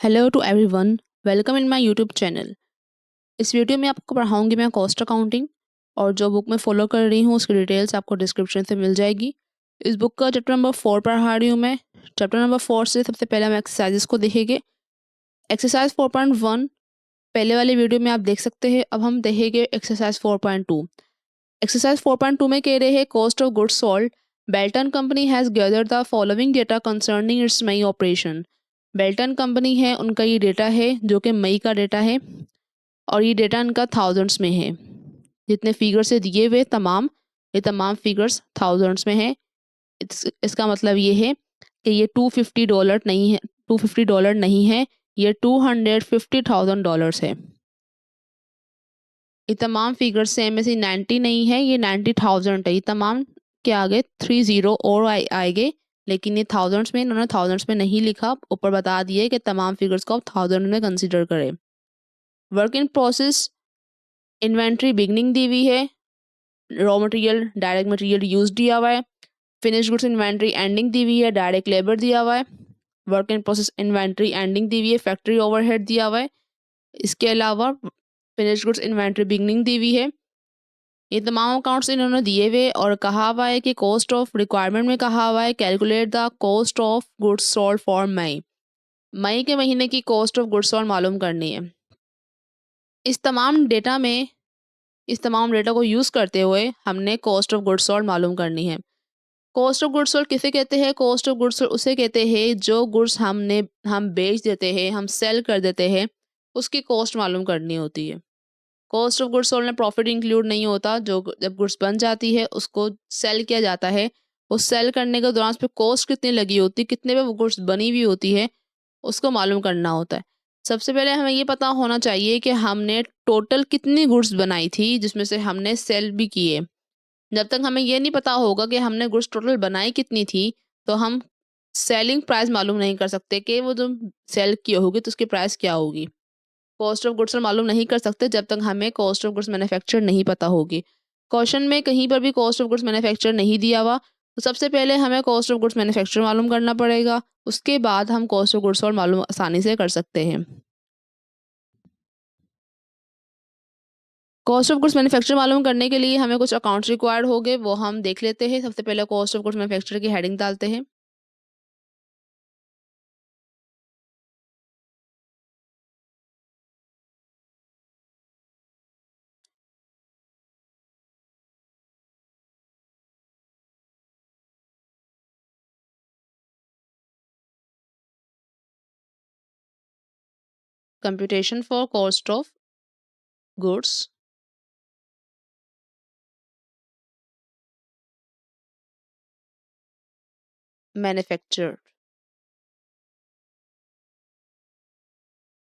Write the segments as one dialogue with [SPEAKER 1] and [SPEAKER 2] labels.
[SPEAKER 1] Hello to everyone, welcome in my YouTube channel. इस video में आपको पढ़ाऊंगी मैं कॉस्ट अकाउंटिंग, और जो बुक मैं फॉलो कर रही हूँ उसकी डिटेल्स आपको डिस्क्रिप्शन से मिल जाएगी। इस बुक का चैप्टर नंबर 4 पढ़ा रही हूँ मैं। चैप्टर नंबर 4 से सबसे पहले हम एक्सरसाइजेस को देखेंगे। एक्सरसाइज 4.1 पहले वाले वीडियो में आप देख सकते हैं। अब हम देखेंगे एक्सरसाइज 4.2। एक्सरसाइज 4.2 में कह रहे हैं cost of goods sold. Belton company has gathered the following data concerning its May operation. Belton company है, उनका ये डेटा है जो कि मई का डेटा है, और ये डेटा इनका थाउजेंड्स में है। जितने फिगर्स से दिए हुए ये तमाम फिगर्स थाउजेंड्स में है। इसका मतलब ये है कि ये $250 नहीं है, $250 नहीं है, ये $250,000 है। ये तमाम फिगर्स से में से 90 नहीं है, ये 90,000 है। ये तमाम के आगे 30 और आएंगे, लेकिन ये थाउजेंड्स में, इन्होंने थाउजेंड्स में नहीं लिखा, ऊपर बता दिए कि तमाम फिगर्स को आप थाउजेंड में कंसीडर करें। Work in process inventory beginning दी हुई है, raw material direct material use दिया हुआ है, फिनिश गुड्स इन्वेंट्री एंडिंग दी हुई है, डायरेक्ट लेबर दिया हुआ है, work in process inventory ending दी हुई है, फैक्ट्री ओवरहेड दिया हुआ है। इसके अलावा फिनिश गुड्स इन्वेंट्री बिगनिंग दी हुई है। ये तमाम अकाउंट्स इन्होंने दिए हुए और कहा हुआ है कि कॉस्ट ऑफ रिक्वायरमेंट में कहा हुआ है calculate the cost of goods sold for May. मई के महीने की कॉस्ट ऑफ गुड्स सोल्ड मालूम करनी है। इस तमाम डेटा में, इस तमाम डेटा को यूज़ करते हुए हमने कॉस्ट ऑफ गुड्स सोल्ड मालूम करनी है। कॉस्ट ऑफ गुड्स सोल्ड किसे कहते हैं? कॉस्ट ऑफ गुड्स सोल्ड उसे कहते हैं जो गुड्स हम बेच देते हैं, हम सेल कर देते हैं, उसकी कॉस्ट मालूम करनी होती है। कॉस्ट ऑफ गुड्स सोल्ड में प्रॉफिट इंक्लूड नहीं होता। जो जब गुड्स बन जाती है उसको सेल किया जाता है, उस सेल करने के दौरान उस पर कॉस्ट कितनी लगी होती है, कितने पे वो गुड्स बनी हुई होती है, उसको मालूम करना होता है। सबसे पहले हमें ये पता होना चाहिए कि हमने टोटल कितनी गुड्स बनाई थी जिसमें से हमने सेल भी किए। जब तक हमें ये नहीं पता होगा कि हमने गुड्स टोटल बनाई कितनी थी, तो हम सेलिंग प्राइस मालूम नहीं कर सकते कि वो जो सेल की होगी तो उसकी प्राइस क्या होगी। कॉस्ट ऑफ गुड्स मालूम नहीं कर सकते जब तक हमें कॉस्ट ऑफ गुड्स मैन्युफैक्चर नहीं पता होगी। क्वेश्चन में कहीं पर भी कॉस्ट ऑफ गुड्स मैन्युफैक्चर नहीं दिया हुआ, तो सबसे पहले हमें कॉस्ट ऑफ गुड्स मैन्युफैक्चर मालूम करना पड़ेगा। उसके बाद हम कॉस्ट ऑफ गुड्स मालूम आसानी से कर सकते हैं। कॉस्ट ऑफ गुड्स मैन्युफैक्चर मालूम करने के लिए हमें कुछ अकाउंट्स रिक्वायर्ड होंगे, वो हम देख लेते हैं। सबसे पहले कॉस्ट ऑफ गुड्स मैन्युफैक्चर की हेडिंग डालते हैं। Computation for cost of goods manufacture.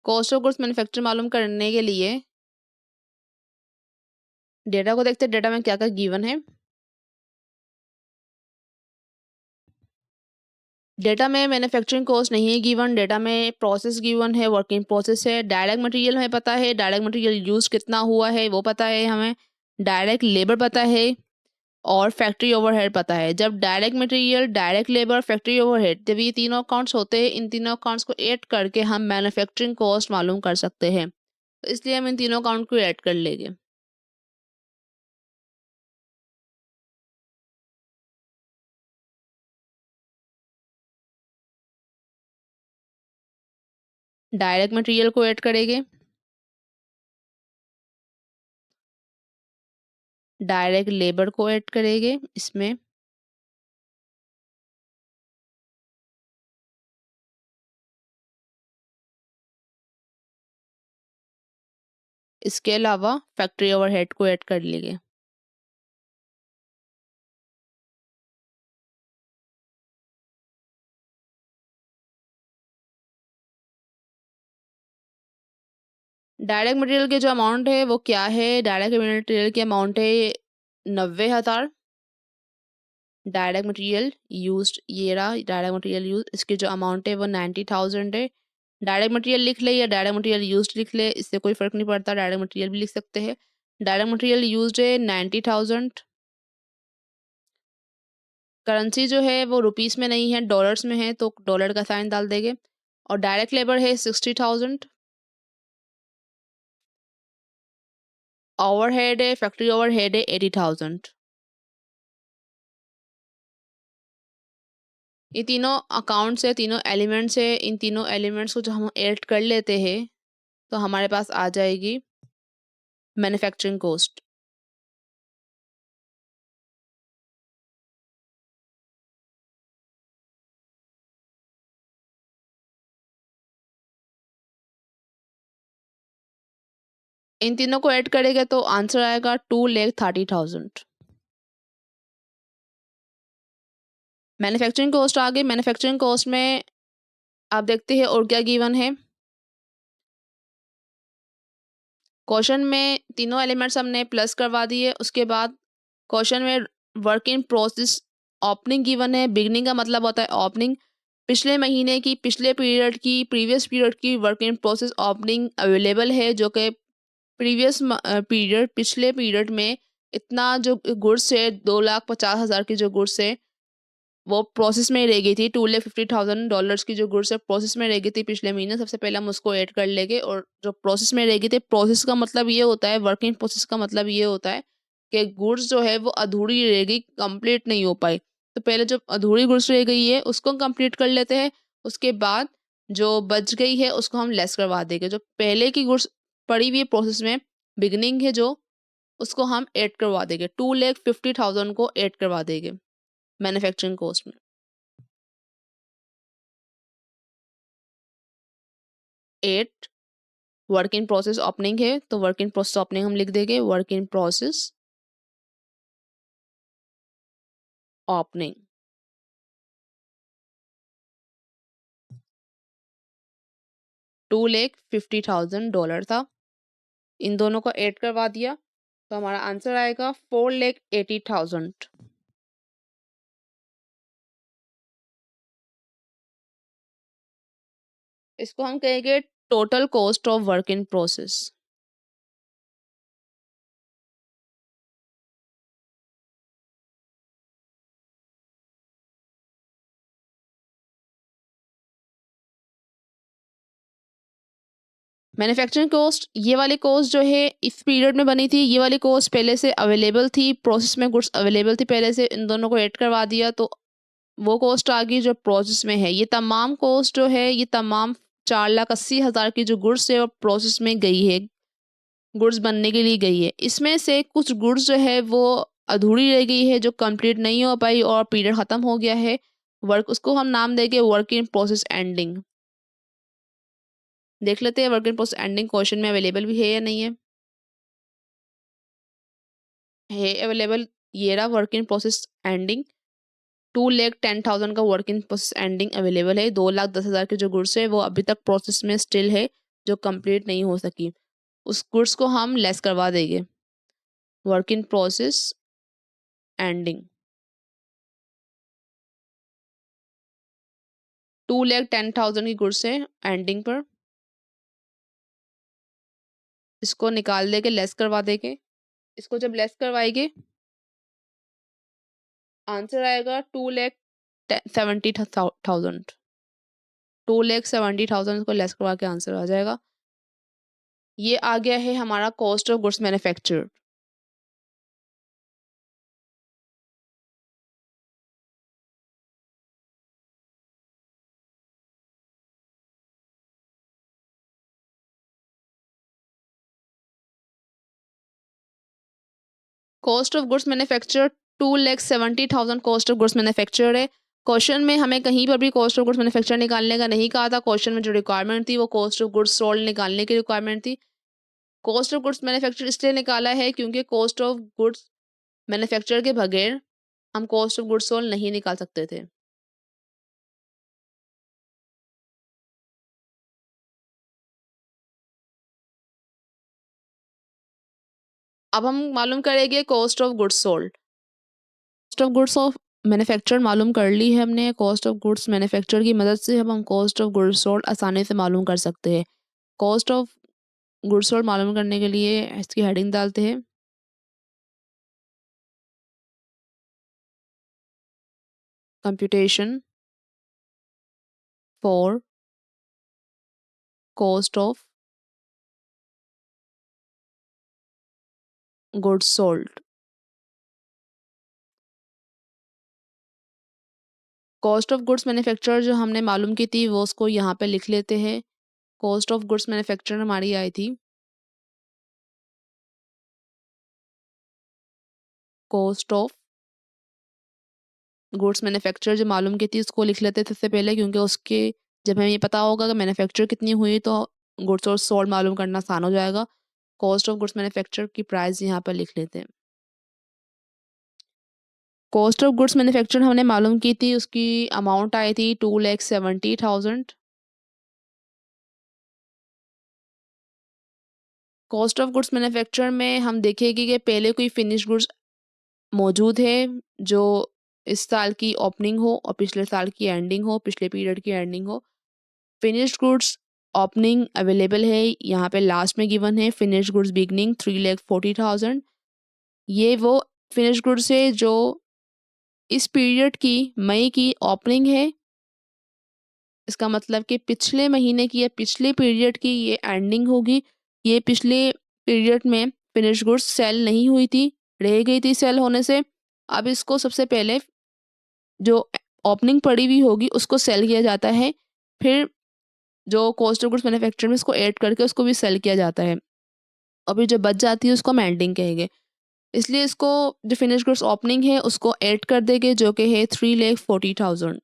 [SPEAKER 1] Cost of goods manufacture मालूम करने के लिए डेटा को देखते हैं, डेटा में क्या क्या गिवन है। डेटा में मैन्युफैक्चरिंग कॉस्ट नहीं है गिवन, डेटा में प्रोसेस गिवन है, वर्किंग प्रोसेस है, डायरेक्ट मटेरियल हमें पता है, डायरेक्ट मटेरियल यूज कितना हुआ है वो पता है हमें, डायरेक्ट लेबर पता है, और फैक्ट्री ओवरहेड पता है। जब direct material, direct labour, factory overhead, जब ये तीनों अकाउंट्स होते हैं, इन तीनों अकाउंट्स को ऐड करके हम मैन्युफैक्चरिंग कॉस्ट मालूम कर सकते हैं। तो इसलिए हम इन तीनों अकाउंट को ऐड कर लेंगे। डायरेक्ट मटेरियल को ऐड करेंगे, डायरेक्ट लेबर को ऐड करेंगे इसमें, इसके अलावा फैक्ट्री ओवरहेड को ऐड कर लेंगे। डायरेक्ट मटेरियल के जो अमाउंट है वो क्या है? डायरेक्ट मटेरियल की अमाउंट है 90,000। डायरेक्ट मटेरियल यूज्ड, ये रहा डायरेक्ट मटेरियल यूज, इसकी जो अमाउंट है वो 90,000 है। डायरेक्ट मटेरियल लिख ले या डायरेक्ट मटेरियल यूज्ड लिख ले, इससे कोई फ़र्क नहीं पड़ता, डायरेक्ट मटेरियल भी लिख सकते हैं। डायरेक्ट मटेरियल यूज्ड है 90,000। करेंसी जो है वो रुपीस में नहीं है, डॉलर्स में है, तो डॉलर का साइन डाल देंगे। और डायरेक्ट लेबर है 60,000, ओवरहेड है, फैक्ट्री ओवरहेड है 80,000। ये तीनों अकाउंट्स है, तीनों एलिमेंट्स है, इन तीनों एलिमेंट्स को जो हम ऐड कर लेते हैं तो हमारे पास आ जाएगी मैन्युफैक्चरिंग कॉस्ट। इन तीनों को ऐड करेंगे तो आंसर आएगा 2,30,000। मैन्युफैक्चरिंग कॉस्ट आ गई। मैन्युफैक्चरिंग कॉस्ट में आप देखते हैं और क्या गिवन है। क्वेश्चन में तीनों एलिमेंट्स हमने प्लस करवा दिए। उसके बाद क्वेश्चन में work in process opening given है। बिगनिंग का मतलब होता है ओपनिंग। पिछले महीने की, पिछले पीरियड की, प्रीवियस पीरियड की work in process opening available है, जो कि प्रीवियस पीरियड, पिछले पीरियड में इतना जो गुड्स है, 2,50,000 की जो गुड्स है वो प्रोसेस में रह गई थी। $2,50,000 की जो गुड्स है प्रोसेस में रह गई थी पिछले महीने। सबसे पहले हम उसको ऐड कर लेंगे। और जो प्रोसेस में रह गई थी, प्रोसेस का मतलब ये होता है, वर्किंग प्रोसेस का मतलब ये होता है कि गुड्स जो है वो अधूरी रह गई, कंप्लीट नहीं हो पाई। तो पहले जो अधूरी गुड्स रह गई है उसको कंप्लीट कर लेते हैं। उसके बाद जो बच गई है उसको हम लेस करवा देंगे। जो पहले की गुड्स पड़ी हुई है प्रोसेस में, बिगनिंग है जो, उसको हम ऐड करवा देंगे। 2,50,000 को ऐड करवा देंगे मैन्युफैक्चरिंग कॉस्ट में। 8 वर्क इन प्रोसेस ओपनिंग है तो वर्क इन प्रोसेस ओपनिंग हम लिख देंगे, वर्क इन प्रोसेस ओपनिंग। $2,50,000 था। इन दोनों को ऐड करवा दिया तो हमारा आंसर आएगा 4,80,000। इसको हम कहेंगे total cost of work in process. Manufacturing cost, ये वाली कॉस्ट जो है इस पीरियड में बनी थी। ये वाली कॉस्ट पहले से अवेलेबल थी, प्रोसेस में गुड्स अवेलेबल थी पहले से। इन दोनों को ऐड करवा दिया तो वो कॉस्ट आ गई जो प्रोसेस में है। ये तमाम कॉस्ट जो है, ये तमाम 4,80,000 की जो गुड्स है वो प्रोसेस में गई है, गुड्स बनने के लिए गई है। इसमें से कुछ गुड्स जो है वो अधूरी रह गई है, जो कंप्लीट नहीं हो पाई और पीरियड ख़त्म हो गया है। वर्क, उसको हम नाम देंगे वर्क इन प्रोसेस एंडिंग। देख लेते हैं work in process ending question में अवेलेबल भी है या नहीं है। अवेलेबल। ये रहा वर्क इन प्रोसेस एंडिंग। 2,10,000 का work in process ending available है। 2,10,000 के जो गुड्स है वो अभी तक प्रोसेस में स्टिल है, जो कंप्लीट नहीं हो सकी। उस गुड्स को हम लेस करवा देंगे, वर्क इन प्रोसेस एंडिंग। 2,10,000 की गुड्स है एंडिंग पर, इसको निकाल देके लेस करवा देंगे। इसको जब लेस करवाएंगे आंसर आएगा 2,70,000। 2,70,000 को लेस करवा के आंसर आ जाएगा। ये आ गया है हमारा cost of goods manufactured. Cost of goods manufactured 2,70,000 cost of goods manufactured है। क्वेश्चन में हमें कहीं पर भी कॉस्ट ऑफ गुड्स मैन्युफैक्चर निकालने का नहीं कहा था। क्वेश्चन में जो रिक्वायरमेंट थी वो कॉस्ट ऑफ गुड्स सोल्ड निकालने की रिक्वायरमेंट थी। कॉस्ट ऑफ गुड्स मैन्युफैक्चर इसलिए निकाला है क्योंकि कॉस्ट ऑफ गुड्स मैन्युफैक्चर के बगैर हम कॉस्ट ऑफ गुड्स सोल्ड नहीं निकाल सकते थे। अब हम मालूम करेंगे cost of goods sold. Cost of goods of manufacture मालूम कर ली है हमने। कॉस्ट ऑफ गुड्स मैन्युफैक्चर की मदद से हम कॉस्ट ऑफ गुड्स सोल्ड आसानी से मालूम कर सकते हैं। कॉस्ट ऑफ गुड्स सोल्ड मालूम करने के लिए इसकी हेडिंग डालते हैं, computation for cost of goods sold. Cost of goods manufacture जो हमने मालूम की थी वो उसको यहाँ पे लिख लेते हैं। कॉस्ट ऑफ गुड्स मैन्युफैक्चर हमारी आई थी कॉस्ट ऑफ गुड्स मैन्युफैक्चर जो मालूम की थी उसको लिख लेते थे सबसे पहले, क्योंकि उसके जब हमें ये पता होगा कि मैन्युफैक्चर कितनी हुई तो गुड्स और सोल्ड मालूम करना आसान हो जाएगा। कॉस्ट ऑफ गुड्स मैन्युफैक्चर की प्राइस यहाँ पर लिख लेते हैं। कॉस्ट ऑफ गुड्स मैन्युफैक्चर हमने मालूम की थी, उसकी अमाउंट आई थी 2,70,000। कॉस्ट ऑफ गुड्स मैन्युफैक्चर में हम देखेंगे कि पहले कोई फिनिश गुड्स मौजूद है जो इस साल की ओपनिंग हो और पिछले साल की एंडिंग हो, पिछले पीरियड की एंडिंग हो। फिनिश्ड गुड्स ओपनिंग अवेलेबल है, यहाँ पे लास्ट में गिवन है फिनिश्ड गुड्स बिगनिंग 3,40,000। ये वो फिनिश्ड गुड्स है जो इस पीरियड की मई की ओपनिंग है। इसका मतलब कि पिछले महीने की या पिछले पीरियड की ये एंडिंग होगी। ये पिछले पीरियड में फिनिश गुड्स सेल नहीं हुई थी, रह गई थी सेल होने से। अब इसको सबसे पहले जो ओपनिंग पड़ी हुई होगी उसको सेल किया जाता है, फिर जो कॉस्ट ऑफ गुड्स मैन्युफैक्चर में इसको ऐड करके उसको भी सेल किया जाता है, और फिर जो बच जाती है उसको हम एंडिंग कहेंगे। इसलिए इसको जो फिनिश गुड्स ओपनिंग है उसको ऐड कर देंगे जो कि है 3,40,000।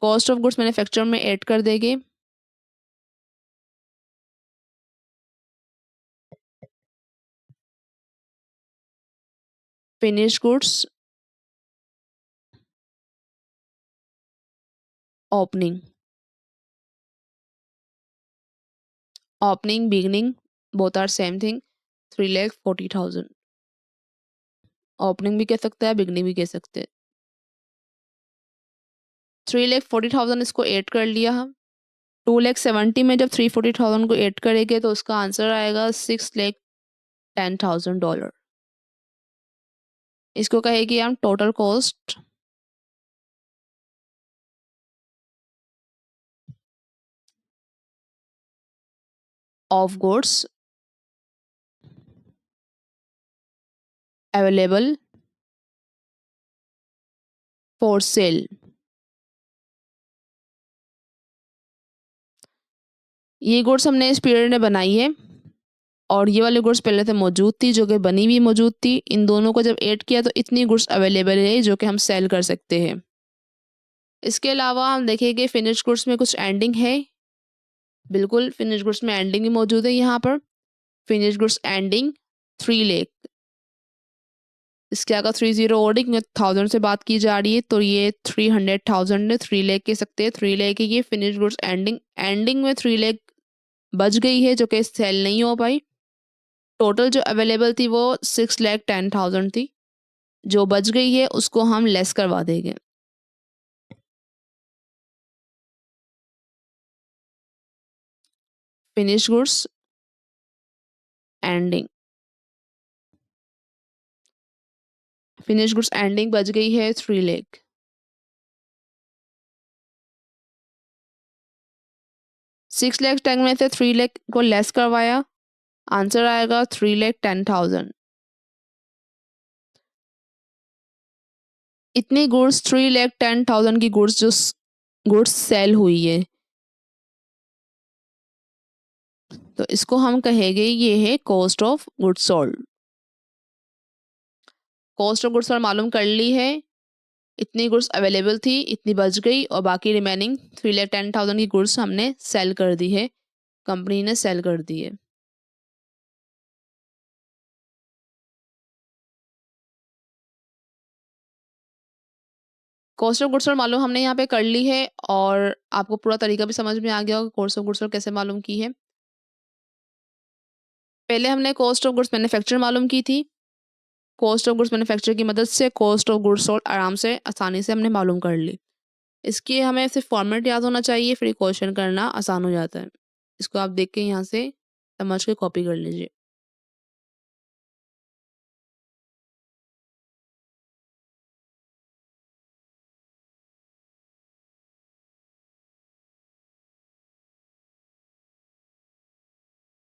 [SPEAKER 1] कॉस्ट ऑफ गुड्स मैन्युफैक्चर में ऐड कर देंगे finish goods opening. Opening beginning both are same thing, 3,40,000। Opening भी कह सकते हैं, बिगनिंग भी कह सकते हैं। 3,40,000 इसको ऐड कर लिया हम। 2,70,000 में जब 3,40,000 को ऐड करेंगे तो उसका आंसर आएगा $6,10,000। इसको कहेगी हम total cost of goods available for sale. ये गुड्स हमने इस पीरियड में बनाई है और ये वाली गुड्स पहले से मौजूद थी जो कि बनी हुई मौजूद थी। इन दोनों को जब ऐड किया तो इतनी गुड्स अवेलेबल है जो कि हम सेल कर सकते हैं। इसके अलावा हम देखेंगे फिनिश गुड्स में कुछ एंडिंग है। बिल्कुल फिनिश गुड्स में एंडिंग भी मौजूद है। यहाँ पर फिनिश गुड्स एंडिंग 3 लाख, इसके आगे 30 ओडिंग में 1000 से बात की जा रही है तो ये 300,000 है, 3 लाख कह सकते हैं। 3 लाख की ये फिनिश गुड्स एंडिंग में 3 लाख बच गई है जो कि सेल नहीं हो पाई। टोटल जो अवेलेबल थी वो 6,10,000 थी, जो बच गई है उसको हम लेस करवा देंगे। Finish goods ending, finish goods ending बच गई है 3 लाख। 6 लाख टैग में से 3 लाख को लेस करवाया, आंसर आएगा 3,10,000। इतनी गुड्स 3,10,000 की गुड्स जो गुड्स सेल हुई है तो इसको हम कहेंगे ये है cost of goods sold. Cost of goods sold मालूम कर ली है, इतनी गुड्स अवेलेबल थी, इतनी बच गई और बाकी रिमेनिंग 3,10,000 की गुड्स हमने सेल कर दी है, कंपनी ने सेल कर दी है। कॉस्ट ऑफ गुड्स सोल्ड मालूम हमने यहाँ पे कर ली है और आपको पूरा तरीका भी समझ में आ गया होगा कॉस्ट ऑफ गुड्स सोल्ड कैसे मालूम की है। पहले हमने कॉस्ट ऑफ गुड्स मैन्युफैक्चर मालूम की थी। कॉस्ट ऑफ गुड्स मैन्युफैक्चर की मदद से कॉस्ट ऑफ गुड्स सोल्ड आराम से आसानी से हमने मालूम कर ली। इसकी हमें सिर्फ फॉर्मेट याद होना चाहिए, फिर क्वेश्चन करना आसान हो जाता है। इसको आप देख के यहाँ से समझ के कॉपी कर लीजिए।